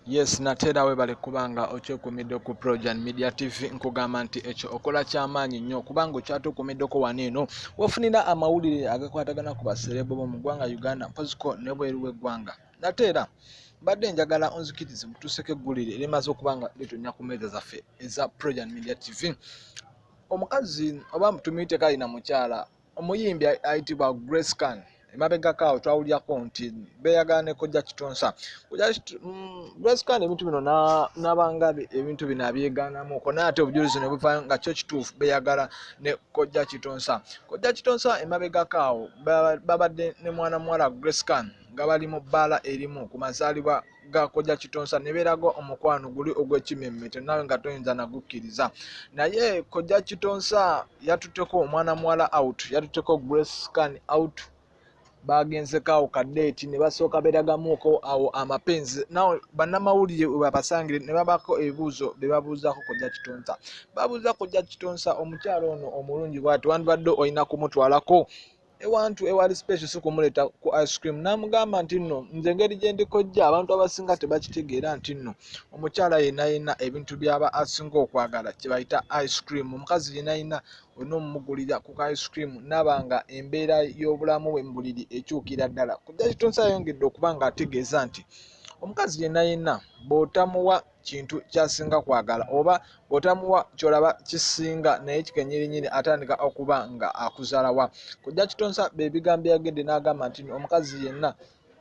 Yes, natera webale kubanga okyokumiddeko ku Projan Media TV nkugamba nti ekyo okola kyamaanyi nnyo kubanga okyatukumiddeko wano eno wofunira amawulire agakwatagana ku baserebo mu ggwanga Uganda mpoziko ne bweru w'eggwanga. Natera mbadde njagala onzikirize mutuseke eggulire erimaze okubanga litonya ku meeza zaffe eza Projan Media TV. Omukazi oba tumuyite kalina mukyala omuyimbi ayitibwa Grace Can emabega kawo twawulyako nti beeyagala ne Kojja Kitonsa. Grace Can ebintu bino nabanga ebintu bino abyegaanamuko naye ate obujulizi ne buvaayo nga kyo kituufu beeyagala ne Kojja Kitonsa. Kojja Kitonsa emabega kawo babadde ne mwana muwala Grace Can nga bali mu bbaala erimu ku mazaalibwa ga Kojja Kitonsa ne beeraga omukwano guli ogw'ekimemmete nawe nga toyinza nagukkiriza. Naye Kojja Kitonsa yatutteko omwana muwala out, yatutteko Grace Can out. Bagenze kawo kadeeti ne basooka beragamuko awo amapenzi nawe bannamawulire webabasangire ne babako ebibuuzo be babuuzaako Kojja Kitonsa. Babuuza Kojja Kitonsa omukyalo ono omulungi bw'ati wandibadde olina kumutwalako ewantu ewali special si kumuleeta ku ice cream. N'amugamba nti nno nze engeri gye ndi Kojja abantu abasinga tebakitegeera nti nno omukyala yenna ebintu by'aba asinga okwagala kye bayita ice cream. Omukazi yenna olina omumugulira ku ice cream nabanga embeera y'obulamu bwe mu buliri ekyukira ddala. Kojja Kitonsa yayongedde okuba nga ategeeza nti omukazi yenna bw'otamuwa kintu kyasinga kwagala oba bw'otamuwa kyolaba kisinga naye kikenyirinyiri atandika okuba nga akuzaalawa. Kojja Kitonsa beebigambo byayogedde n'agamba nti omukazi yenna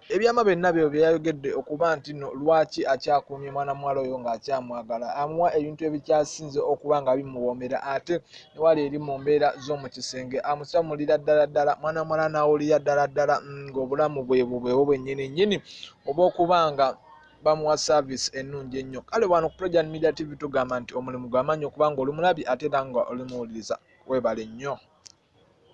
ebyama byonna byo byayogedde okuba nti no lwaki akyakuumye mwana muwala oyo ng'akyamwagala amuwa ebintu ebikyasinze okuba nga bimuwoomera ate ne wali eri mu mbeera z'omu kisenge amusamulira ddala mwana muwala n'awulira ddala ng'obulamu bwe bubwewo bwennyini oba okuba nga bamuwa service ennungi ennyo. Kale wano ku Projan Media TV tugamba nti omulimu gw'amaanyi okuba nga oli mulabi ate era nga oli muwuliriza. Weebale nnyo.